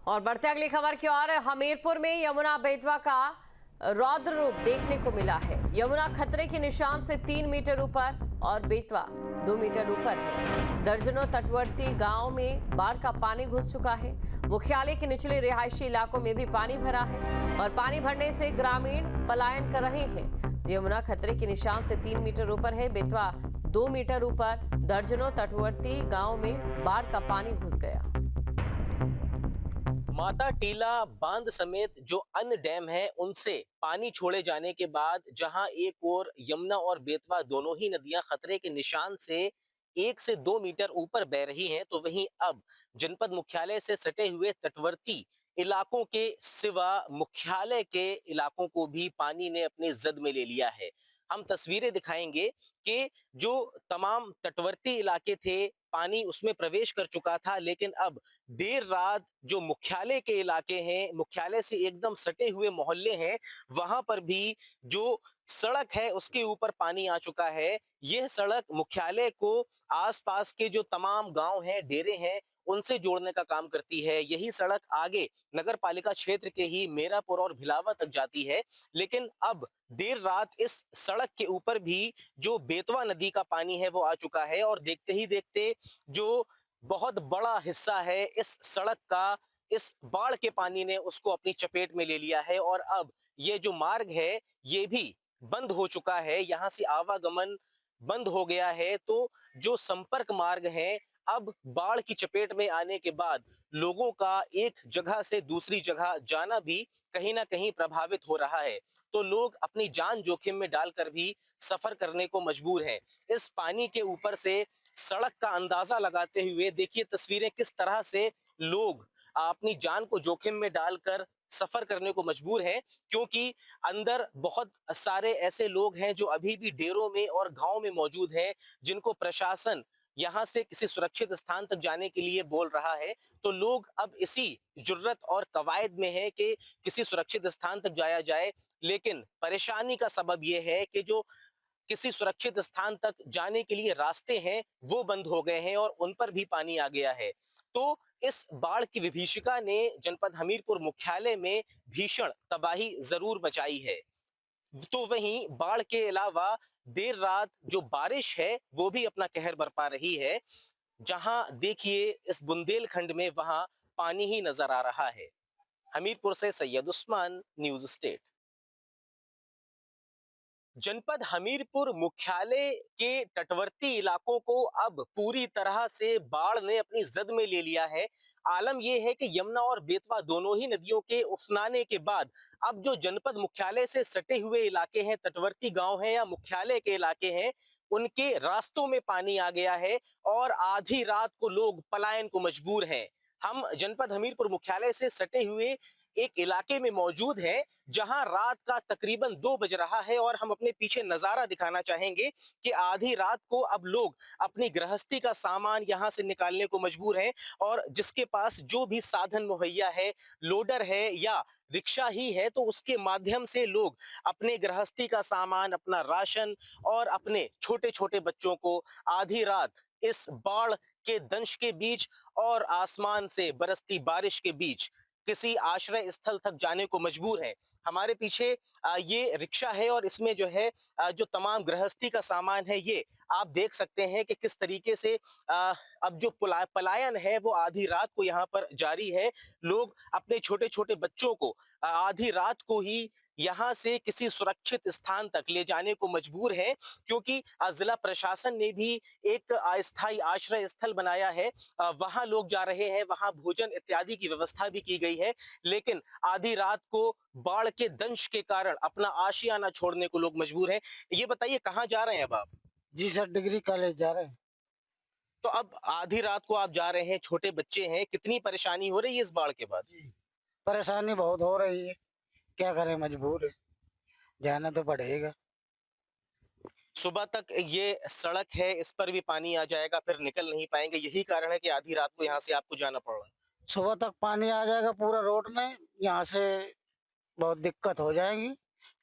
और बढ़ते अगली खबर की ओर, हमीरपुर में यमुना बेतवा का रौद्र रूप देखने को मिला है। यमुना खतरे के निशान से 3 मीटर ऊपर और बेतवा 2 मीटर ऊपर है। दर्जनों तटवर्ती गांव में बाढ़ का पानी घुस चुका है। मुख्यालय के निचले रिहायशी इलाकों में भी पानी भरा है और पानी भरने से ग्रामीण पलायन कर रहे हैं। यमुना खतरे के निशान से 3 मीटर ऊपर है, बेतवा 2 मीटर ऊपर। दर्जनों तटवर्ती गांव में बाढ़ का पानी घुस गया। माता टीला बांध समेत जो अन्य डैम हैं उनसे पानी छोड़े जाने के बाद जहां एक ओर यमुना और बेतवा दोनों ही नदियां खतरे के निशान से 1 से 2 मीटर ऊपर बह रही हैं, तो वहीं अब जनपद मुख्यालय से सटे हुए तटवर्ती इलाकों के सिवा मुख्यालय के इलाकों को भी पानी ने अपनी जद में ले लिया है। हम तस्वीरें दिखाएंगे कि जो तमाम तटवर्ती इलाके थे पानी उसमें प्रवेश कर चुका था, लेकिन अब देर रात जो मुख्यालय के इलाके हैं, मुख्यालय से एकदम सटे हुए मोहल्ले हैं, वहां पर भी जो सड़क है उसके ऊपर पानी आ चुका है। यह सड़क मुख्यालय को आसपास के जो तमाम गांव हैं, डेरे हैं, उनसे जोड़ने का काम करती है। यही सड़क आगे नगर पालिका क्षेत्र के ही मेरापुर और भिलावा तक जाती है। लेकिन अब देर रात इस सड़क के ऊपर भी जो बेतवा नदी का पानी है वो आ चुका है और देखते ही देखते जो बहुत बड़ा हिस्सा है इस सड़क का, इस बाढ़ के पानी ने उसको अपनी चपेट में ले लिया है और अब ये जो मार्ग है ये भी बंद हो चुका है। यहां से आवागमन बंद हो गया है। तो जो संपर्क मार्ग है अब बाढ़ की चपेट में आने के बाद लोगों का एक जगह से दूसरी जगह जाना भी कहीं ना कहीं प्रभावित हो रहा है। तो लोग अपनी जान जोखिम में डालकर भी सफर करने को मजबूर हैं। इस पानी के ऊपर से सड़क का अंदाजा लगाते हुए देखिए तस्वीरें किस तरह से लोग अपनी जान को जोखिम में डालकर सफर करने को मजबूर हैं, क्योंकि अंदर बहुत सारे ऐसे लोग हैं जो अभी भी डेरों में और गांव में मौजूद हैं, जिनको प्रशासन यहां से किसी सुरक्षित स्थान तक जाने के लिए बोल रहा है। तो लोग अब इसी जुर्रत और कवायद में है कि किसी सुरक्षित स्थान तक जाया जाए। लेकिन परेशानी का सबब यह है कि जो किसी सुरक्षित स्थान तक जाने के लिए रास्ते हैं वो बंद हो गए हैं और उन पर भी पानी आ गया है। तो इस बाढ़ की विभीषिका ने जनपद हमीरपुर मुख्यालय में भीषण तबाही जरूर मचाई है। तो वहीं बाढ़ के अलावा देर रात जो बारिश है वो भी अपना कहर बरपा रही है। जहां देखिए इस बुंदेलखंड में वहां पानी ही नजर आ रहा है। हमीरपुर से सैयद उस्मान, न्यूज स्टेट। जनपद हमीरपुर मुख्यालय के तटवर्ती इलाकों को अब पूरी तरह से बाढ़ ने अपनी जद में ले लिया है। आलम यह है कि यमुना और बेतवा दोनों ही नदियों के उफनाने के बाद अब जो जनपद मुख्यालय से सटे हुए इलाके हैं, तटवर्ती गांव हैं या मुख्यालय के इलाके हैं, उनके रास्तों में पानी आ गया है और आधी रात को लोग पलायन को मजबूर हैं। हम जनपद हमीरपुर मुख्यालय से सटे हुए एक इलाके में मौजूद है जहां रात का तकरीबन 2 बज रहा है और हम अपने पीछे नजारा दिखाना चाहेंगे कि आधी रात को अब लोग अपनी गृहस्थी का सामान यहां से निकालने को मजबूर हैं और जिसके पास जो भी साधन मुहैया है, लोडर है या रिक्शा ही है, तो उसके माध्यम से लोग अपने गृहस्थी का सामान, अपना राशन और अपने छोटे छोटे बच्चों को आधी रात इस बाढ़ के दंश के बीच और आसमान से बरसती बारिश के बीच किसी आश्रय स्थल तक जाने को मजबूर है। हमारे पीछे ये रिक्शा है और इसमें जो है जो तमाम गृहस्थी का सामान है ये आप देख सकते हैं कि किस तरीके से अब जो पलायन है वो आधी रात को यहाँ पर जारी है। लोग अपने छोटे छोटे बच्चों को आधी रात को ही यहाँ से किसी सुरक्षित स्थान तक ले जाने को मजबूर है, क्योंकि जिला प्रशासन ने भी एक अस्थायी आश्रय स्थल बनाया है। वहां लोग जा रहे हैं, वहां भोजन इत्यादि की व्यवस्था भी की गई है। लेकिन आधी रात को बाढ़ के दंश के कारण अपना आशियाना छोड़ने को लोग मजबूर हैं। ये बताइए कहाँ जा रहे हैं अब आप? जी सर, डिग्री कॉलेज जा रहे हैं। तो अब आधी रात को आप जा रहे हैं, छोटे बच्चे हैं, कितनी परेशानी हो रही है इस बाढ़ के बाद? जी परेशानी बहुत हो रही है, क्या करें, मजबूर है, जाना तो पड़ेगा। सुबह तक ये सड़क है, इस पर भी पानी आ जाएगा, फिर निकल नहीं पाएंगे। यही कारण है कि आधी रात को यहाँ से आपको जाना पड़ रहा है। सुबह तक पानी आ जाएगा पूरा रोड में, यहाँ से बहुत दिक्कत हो जाएगी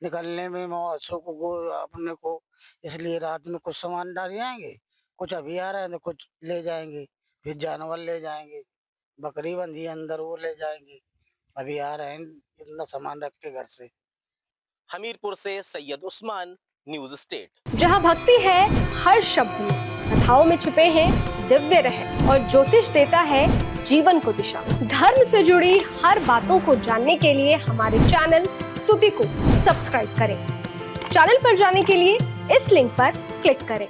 निकलने में मौसों को अपने को। इसलिए रात में कुछ सामान डाल जाएंगे, कुछ अभी आ रहे हैं तो कुछ ले जाएंगे, फिर जानवर ले जाएंगे, बकरी बंधी है अंदर, वो ले जाएंगे। अभी आ रहे हैं इतना सामान रख के घर से। हमीरपुर से सैयद उस्मान, न्यूज स्टेट। जहां भक्ति है हर शब्द में, कथाओं में छुपे हैं दिव्य रहस्य और ज्योतिष देता है जीवन को दिशा। धर्म से जुड़ी हर बातों को जानने के लिए हमारे चैनल स्तुति को सब्सक्राइब करें। चैनल पर जाने के लिए इस लिंक पर क्लिक करें।